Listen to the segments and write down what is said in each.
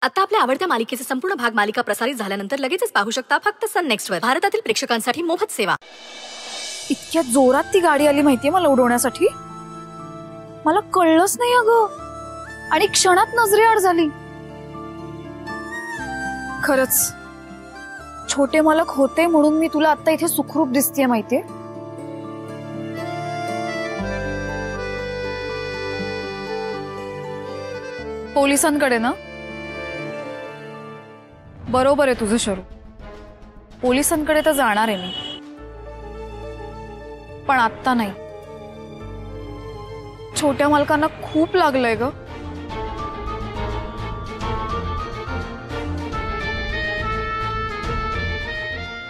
आता आपल्या आवडत्या मालिकेचे संपूर्ण भाग मालिका प्रसारित झाल्यानंतर लगेचच पाहू शकता फक्त सन नेक्स्ट वर. भारतातील प्रेक्षकांसाठी मोफत सेवा. इतक्या जोरात ती गाडी आली माहितीये मला उडवण्यासाठी. मला कळलंच नाही अगं, आणि क्षणात नजरेआड झाली. खरंच छोटे मालक होते म्हणून मी तुला आता इथे सुखरूप दिसतेय माहितीये. पोलिसांकडे ना? बरोबर आहे तुझं शरू, पोलिसांकडे तर जाणार आहे मी, पण आत्ता नाही. छोट्या मालकांना खूप लागलंय ग.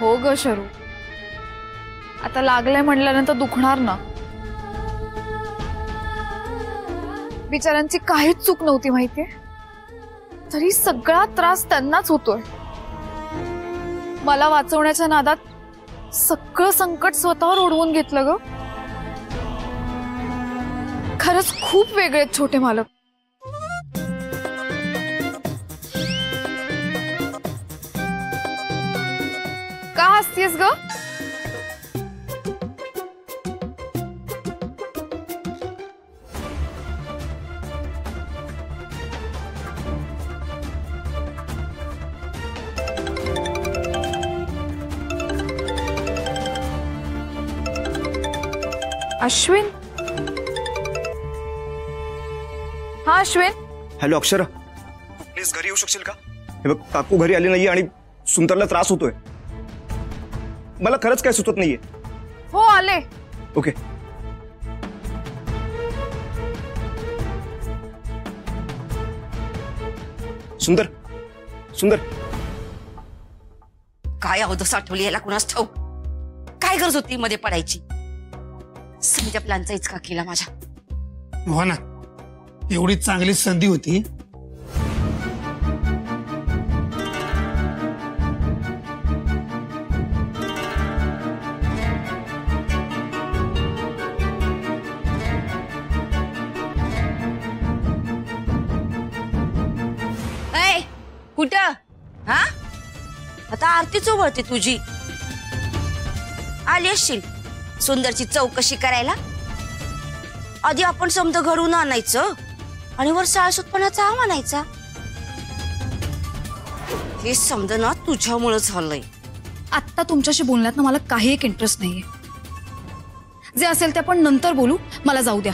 हो ग शरू, आता लागलंय म्हणल्यानंतर दुखणार ना. बिचाऱ्यांची काहीच चूक नव्हती माहितीये, तरी सगळा त्रास त्यांनाच होतोय. मला वाचवण्याच्या नादात सगळं संकट स्वतःवर ओढवून घेतलं ग. खरंच खूप वेगळे आहेत छोटे मालक. का हसतेस ग? अश्विन? हा अश्विन. हॅलो अक्षरा, प्लीज घरी येऊ शकशील का? हे बघ, काकू घरी आली नाहीये आणि सुंदरला त्रास होतोय. मला खरंच काय सुचत नाहीये. हो आले. ओके. सुंदर, सुंदर. काय अवधस आठवली याला कुणास ठाऊक. काय गरज होती मध्ये पडायची? संध्या प्लॅनचा इचका केला माझ्या. हो ना, एवढी चांगली संधी होती. कुठं? हा, आता आरती चोवळते तुझी. आली असशील सुंदरची चौकशी करायला. आधी आपण समज घरून आणायचं आणि वर साळसूतपणाचा हा म्हणायचा. हे समज ना तुझ्यामुळे झालंय. आत्ता तुमच्याशी बोलण्यात ना मला काही एक इंटरेस्ट नाहीये. जे असेल ते आपण नंतर बोलू, मला जाऊ द्या.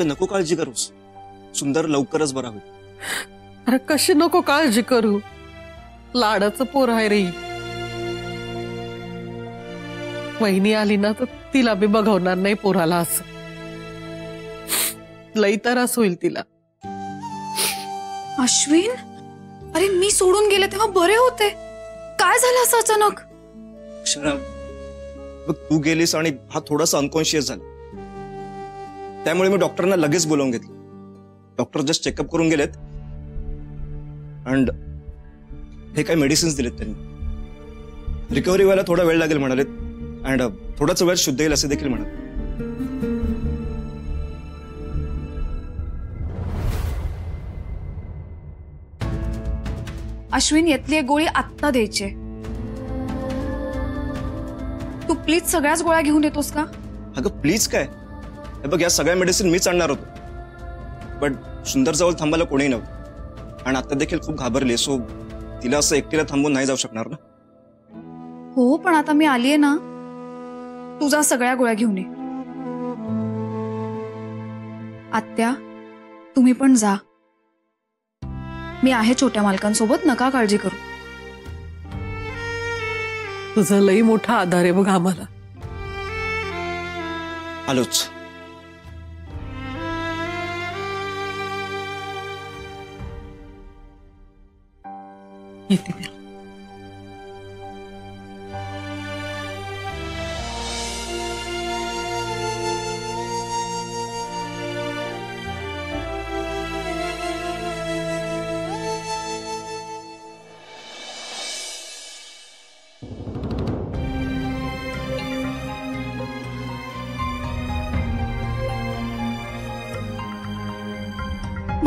नको काळजी करूस, सुंदर लवकरच बरा होईल. अरे कशी नको काळजी करू, लाडाचं पोर आहे रे. वहिनी आली ना तर तिला बी बघवणार नाही पोराला. असं लई त्रास होईल तिला. अश्विन, अरे मी सोडून गेले तेव्हा बरे होते, काय झालं असं अचानक? अक्षरा, बघ तू गेलीस आणि हा थोडासा अनकॉन्शियस झाला, त्यामुळे मी डॉक्टरना लगेच बोलावून घेतलं. डॉक्टर जस्ट चेकअप करून गेलेत अँड हे काही मेडिसिन्स दिलेत त्यांनी. रिकव्हरी व्हायला थोडा वेळ लागेल म्हणालेत अँड थोडाच वेळ शुद्ध येईल असे देखील म्हणाले. अश्विन, यातली एक गोळी आत्ता द्यायची. तू प्लीज सगळ्याच गोळ्या घेऊन येतोस का? अगं प्लीज काय, हे बघ या सगळ्या मेडिसिन मीच आणणार होतो, बट सुंदर जवळ थांबायला कोणीही नव्हतं आणि आता देखील खूप घाबरली. सो तिला असं एकटीला थांबून नाही जाऊ शकणार ना. हो, पण आता मी आलीये ना, तुझा सगळ्या गोळ्या घेऊन ये. आत्या तुम्ही पण जा, मी आहे छोट्या मालकांसोबत, नका काळजी करू. तुझा लई मोठा आधार आहे बघ आम्हाला. आलोच. येते.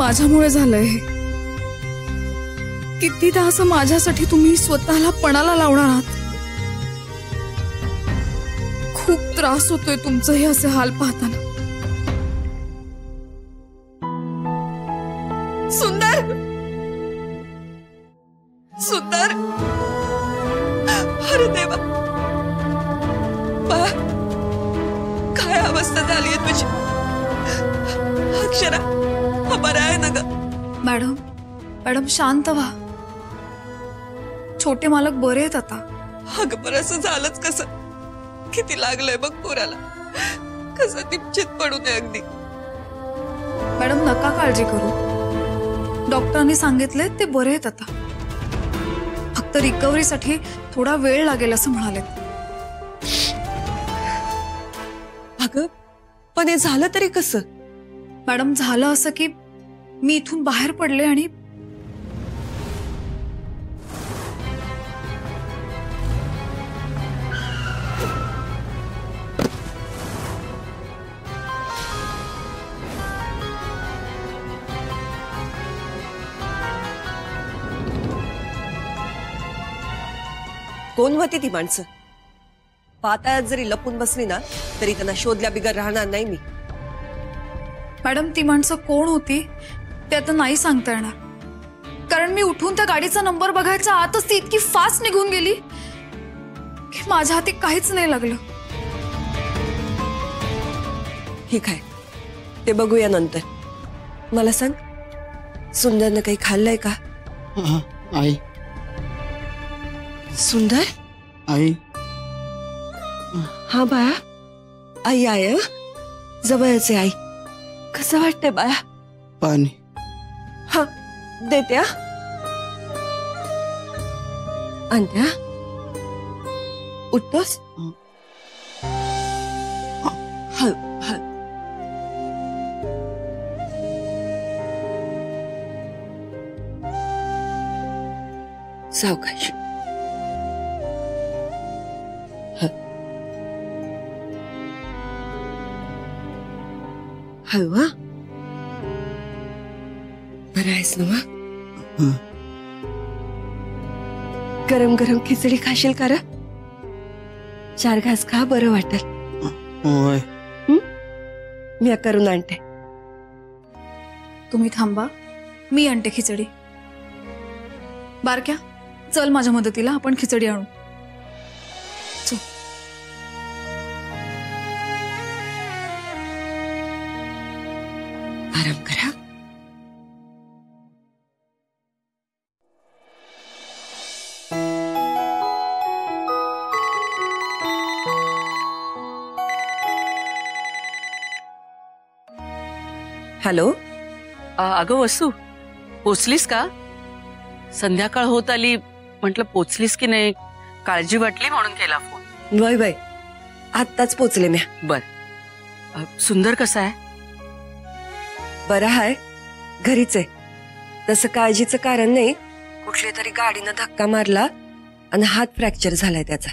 माझ्यामुळे झालंय हे. कितीदा असं माझ्यासाठी तुम्ही स्वतःला पणाला लावणार आहात. खूप त्रास होतोय तुमचं हे असे हाल पाहताना. सुंदर, सुंदर, अरे देवा, काय अवस्था झाली आहे तुझी. अक्षरा बरं आहे ना ग? मॅडम, मॅडम शांत व्हा. छोटे मालक बरे आहेत आता. अगं बरं असं झालंच कसं? किती लागलंय बघ पोराला. कसं निश्चित पडू नये अगदी. मॅडम नका काळजी करू. डॉक्टरांनी सांगितले ते बरे आहेत आता. फक्त रिकव्हरीसाठी थोडा वेळ लागेल असं म्हणाले. अगं पण हे झालं तरी कसं? मॅडम झालं असं की मी इथून बाहेर पडले आणि कोण होती ती माणसं? पाताळात जरी लपून बसली ना तरी त्यांना शोधल्या बिगर राहणार नाही मी. मॅडम ती माणसं कोण होती ते आता नाही सांगता येणार. कारण मी उठून त्या गाडीचा नंबर बघायच्या आतच ती इतकी फास्ट निघून गेली की माझ्या हाती काहीच नाही लागलं. ठीक आहे, ते बघूया नंतर. मला सांग, सुंदरनं काही खाल्लंय का? आई, सुंदर, आई, हा बाळा, आई आहे जवळच आहे. आई कसं वाटतंय बाळा? पाणी. हा देते. आणत्या उठतोस? हल हल. सावकाश. हलवा बरं आहेस ना? गरम गरम खिचडी खाशील का? 4 घास खा, बरं वाटेल. होय. मी करून आणते. तुम्ही थांबा, मी आणते खिचडी. बारक्या चल माझ्या मदतीला, आपण खिचडी आणू. चल. आराम करा. हॅलो. अगं वसू, पोचलीस का? संध्याकाळ होत आली, म्हटलं पोचलीस की नाही, काळजी वाटली म्हणून केला फोन. वय वय, आत्ताच पोचले मी. बर. सुंदर कसा आहे? बरं आहे, घरीच आहे. तसं काळजीचं कारण नाही. कुठल्या तरी गाडीनं धक्का मारला आणि हात फ्रॅक्चर झालाय त्याचा.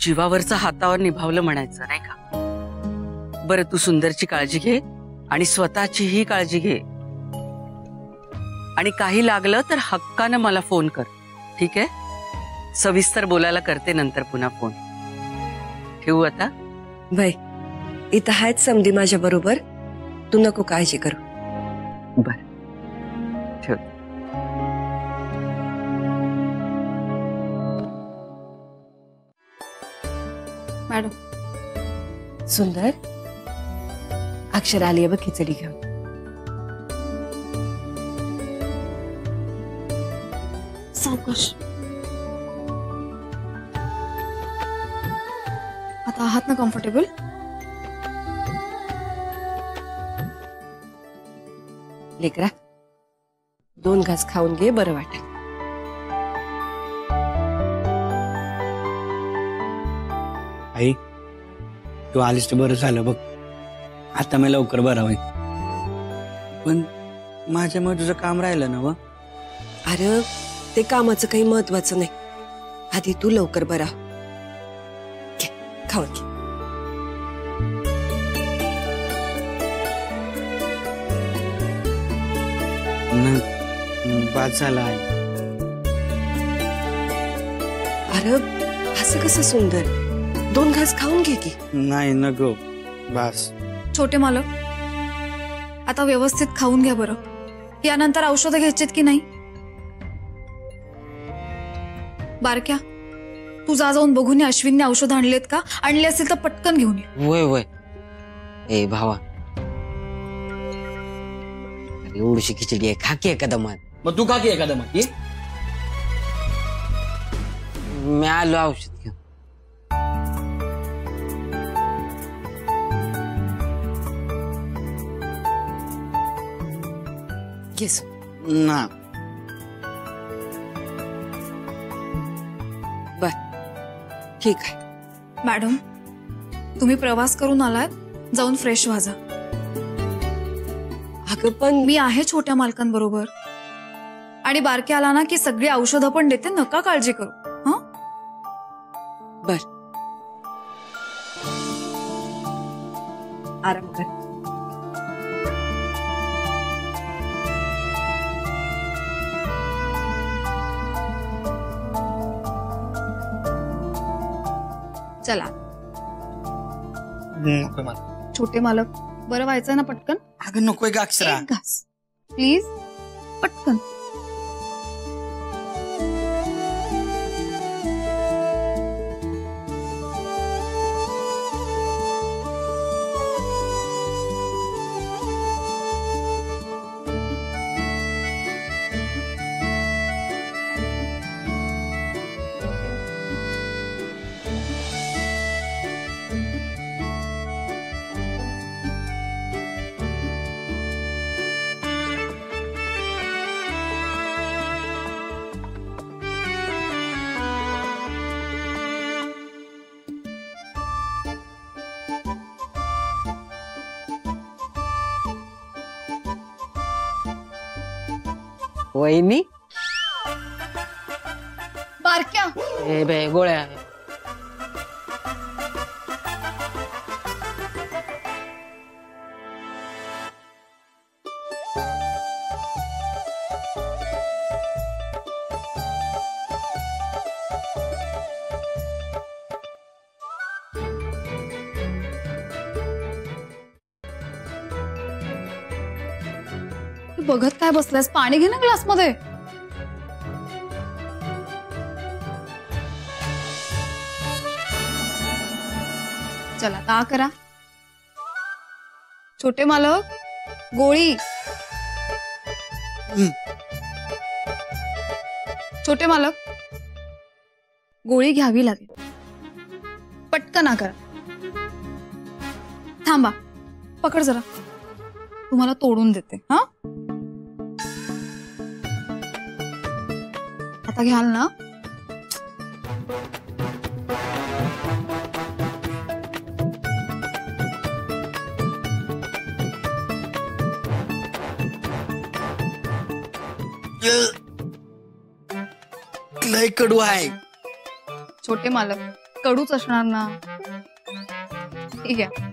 जीवावरचा हातावर निभावलं म्हणायचं नाही का? बरं, तू सुंदरची काळजी घे आणि स्वतःचीही काळजी घे. आणि काही लागलं तर हक्कानं मला फोन कर, ठीक आहे? सविस्तर बोलायला करते नंतर पुन्हा फोन. ठेवू आता? वय, इथं आहेत समधी माझ्या बरोबर. तू नको काळजी करू. बर, ठेव. मॅडम. सुंदर, अक्षर आली बघ खिचडी घेऊन. सावकाश. आता आहात ना कम्फर्टेबल? लेकरा, 2 घास खाऊन घे, बरं वाटेल. आई, तू आलीस तर बरं झालं बघ. आता मी लवकर बरा होईल. पण माझ्यामुळे तुझं काम राहिलं ना व? अरे ते कामाचं काही महत्वाचं नाही. आधी तू लवकर बरा हो. घे, खाऊन घे. बाद झाला आई. अरे असं कसं सुंदर, 2 घास खाऊन घे की. नाही नको बस. छोटे मालक, आता व्यवस्थित खाऊन घ्या बरं. यानंतर औषधं घ्यायचीत की नाही? बारक्या, तू जा जाऊन बघून ये अश्विनने औषध आणलेत का. आणले असतील तर पटकन घेऊन ये. वय वय. ए भावा, एवढीशी खिचडी आहे, खा की एका दमात. मग तू का की एखादं मग ये. मी आलो औषध घेऊन. घेस. ना बर ठीक आहे. मॅडम, तुम्ही प्रवास करून आलात, जाऊन फ्रेश व्हा जा. अगं पण मी आहे छोट्या मालकांबरोबर. आणि बारक्या आला ना की सगळी औषधं पण देते, नका काळजी करू. हं? बर आराम कर. चला नको मला. छोटे मालक, बरं व्हायचं ना पटकन. अगं नकोय का अक्षरा. 1 घास प्लीज, पटकन. वहिनी. बारक्या, ए बे गोळ्या. तू बघत काय बसलास? पाणी घे ना ग्लास मध्ये. चला ता करा. छोटे मालक, गोळी. छोटे मालक, गोळी घ्यावी लागेल, पटकन करा. थांबा, पकड जरा, तुम्हाला तोडून देते. हा, आता घ्याल ना? लय कडू आहे. छोटे मालक, कडूच असणार ना. ठीक आहे.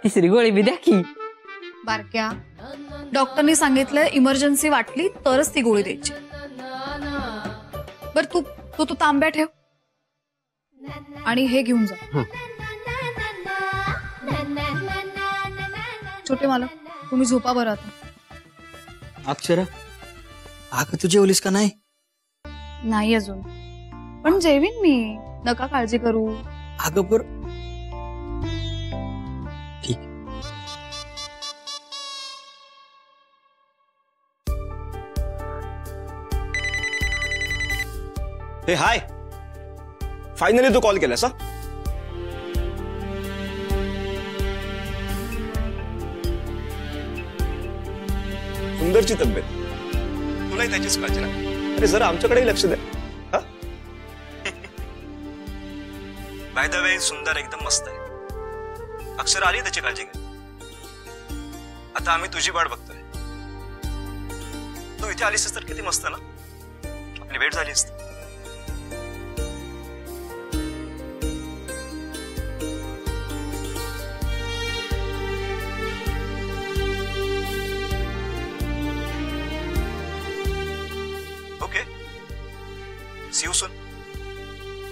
तिसरी गोळी बी द्या की. बारक्या, डॉक्टरनी सांगितलंय इमर्जन्सी वाटली तरच ती गोळी द्यायची. बर तू तांब्या ठेव आणि हे घेऊन जा. छोटे मालक, तुम्ही झोपा बरं आता. अक्षरा, अगं तू जेवलीस का नाही? नाही अजून, पण जेवीन मी, नका काळजी करू. अगं पर ठीक. हे हाय, फायनली तू कॉल केलास. सुंदरची तब्येत, तुलाही त्याचीच काळजी ना. अरे जरा आमच्याकडेही लक्ष द्या. बाय द वे, सुंदर एकदम मस्त आहे. अक्षर आली त्याची काळजी घ्या. आता आम्ही तुझी वाट बघतोय. तू इथे आलीस तर किती मस्त ना, आपली भेट झाली असती.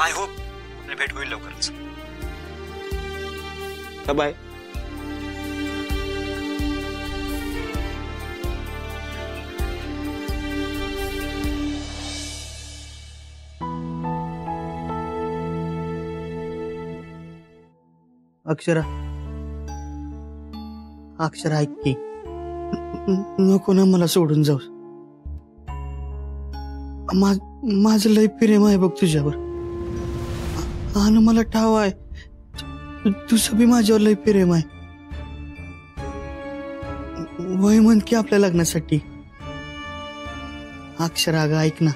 आय होप आपली भेट होईल लवकरच. बाय. अक्षरा, अक्षरा ऐक की, नको ना मला सोडून जाऊ. माझं लय प्रेम आहे बघ तुझ्यावर, आणि मला ठाव आहे तुझं बी माझ्यावर लय प्रेम आहे. वय म्हण की आपल्या लग्नासाठी. अक्षरा अगं ऐक ना,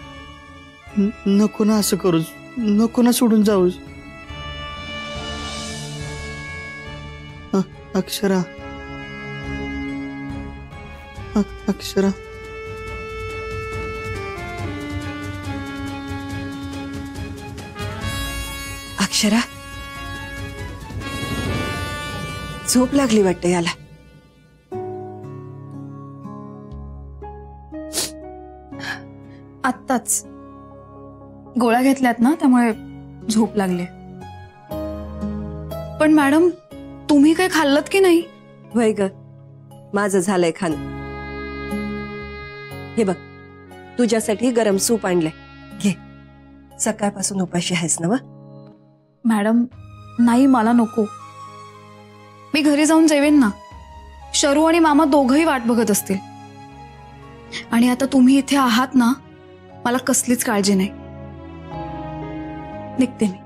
नको ना असं करूच, नको ना सोडून जाऊस. अक्षरा, अक्षरा. अक्षरा, झोप लागली वाटतं याला. आत्ताच गोळ्या घेतल्यात ना, त्यामुळे झोप लागली. पण मॅडम, तुम्ही काही खाल्लत की नाही? वय ग, माझं झालंय खान. हे बघ, तुझ्यासाठी गरम सूप आणलंय, घे. सकाळपासून उपाशी आहेस ना? मॅडम नाही, मला नको. मी घरी जाऊन जेवेन ना. शरू आणि मामा दोघंही वाट बघत असतील. आणि आता तुम्ही इथे आहात ना, मला कसलीच काळजी नाही. निघते मी.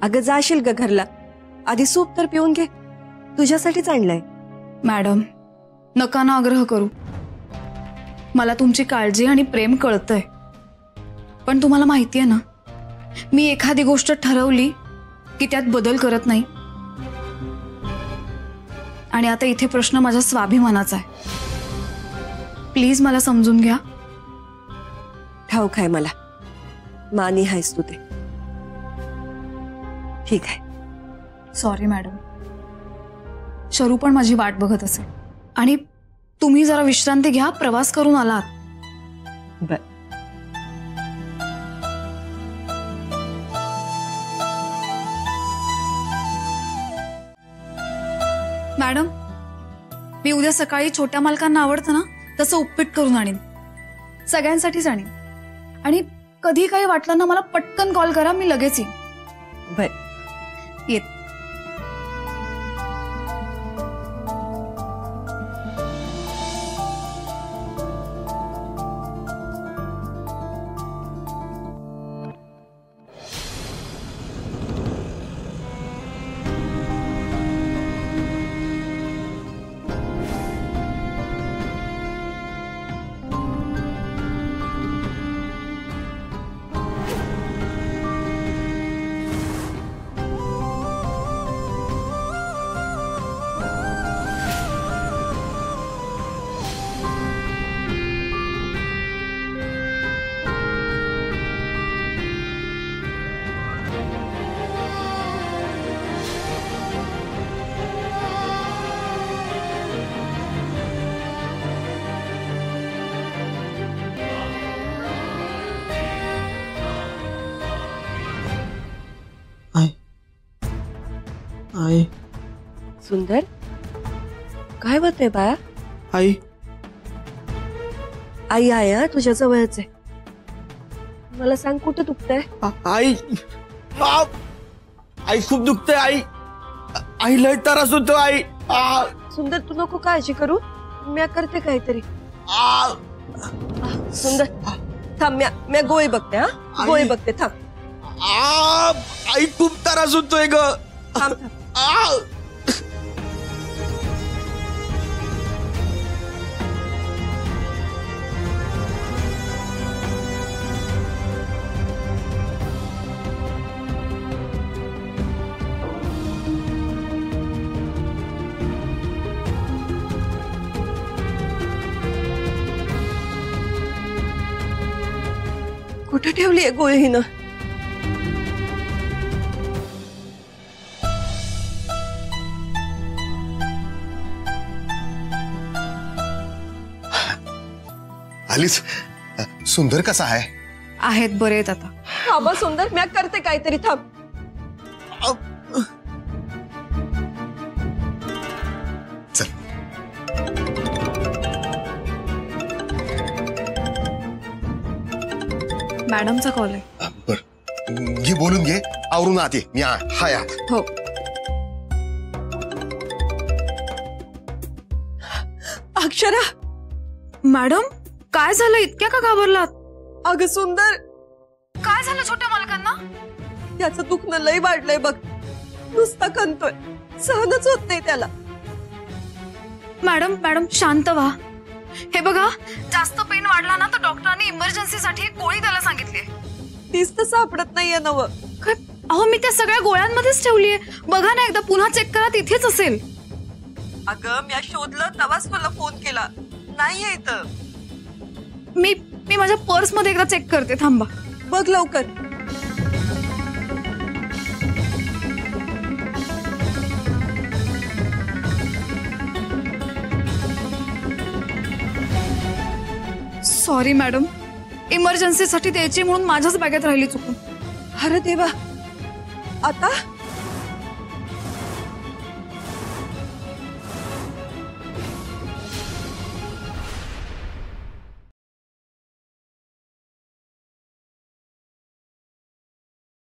अगं जाशील ग घरला, आधी सूप तर पिऊन घे, तुझ्यासाठीच आणलंय. मॅडम नका ना आग्रह करू. मला तुमची काळजी आणि प्रेम कळतंय. पण तुम्हाला माहितीये ना, मी एखादी गोष्ट ठरवली की त्यात बदल करत नाही. आणि आता इथे प्रश्न माझ्या स्वाभिमानाचा आहे. प्लीज मला समजून घ्या. ठाऊक आहे मला, मानी आहेस तू ते. ठीक आहे. Sorry madam. शरू पण माझी वाट बघत असेल. आणि तुम्ही जरा विश्रांती घ्या, प्रवास करून आलात. बर. मॅडम, मी उद्या सकाळी छोट्या मालकांना आवडतं ना तसं उपीट करून आणीन. सगळ्यांसाठीच आणीन. आणि कधी काही वाटलं ना, मला पटकन कॉल करा, मी लगेच येईन. बर. येत. आई. सुंदर, काय होतंय बाळा? आई, आई आहे तुझ्या जवळच आहे. मला सांग, कुठं दुखतंय? आई, आई खूप दुखतंय. आई, आई लय त्रास होतो. आई. सुंदर, तू नको काळजी करू, मी करते काहीतरी. सुंदर थांब, मी गोळी बघते. हा, गोळी बघते, थांब. आई खूप त्रास होतोय ग. थांब. कुठे ठेवली आहे गोळी हिनं? आलीच. सुंदर कसा आहे? आहेत बरे आहेत आता. थांबा सुंदर, मी करते काहीतरी, थांब. मॅडमचा कॉल आहे. बर, घे बोलून घे, आवरून आते मी. हाय आत. हो. अक्षरा, मॅडम काय झालं, इतक्या का घाबरलात? अगं सुंदर, काय झालं छोट्या मालकांना? त्याचं दुखणं लय वाढलंय बघ. नुसता कणतोय, सहनच होत नाही त्याला. मॅडम शांत व्हा. हे बघा, जास्त पेन वाढला ना तर डॉक्टरांनी इमर्जन्सीसाठी एक गोळी द्यायला सांगितली. तीच तर सापडत नाहीये नव. अहो, मी त्या सगळ्या गोळ्यांमध्येच ठेवलीये. बघा ना, एकदा पुन्हा चेक करा, तिथेच असेल. अगं मी शोधलं, तेव्हाच तुला फोन केला. नाहीये इथं. मी माझ्या पर्स मध्ये एकदा चेक करते, थांबा. बघ लवकर. सॉरी मॅडम, इमर्जन्सीसाठी द्यायची म्हणून माझ्याच बॅगेत राहिली चुकून. अरे देवा, आता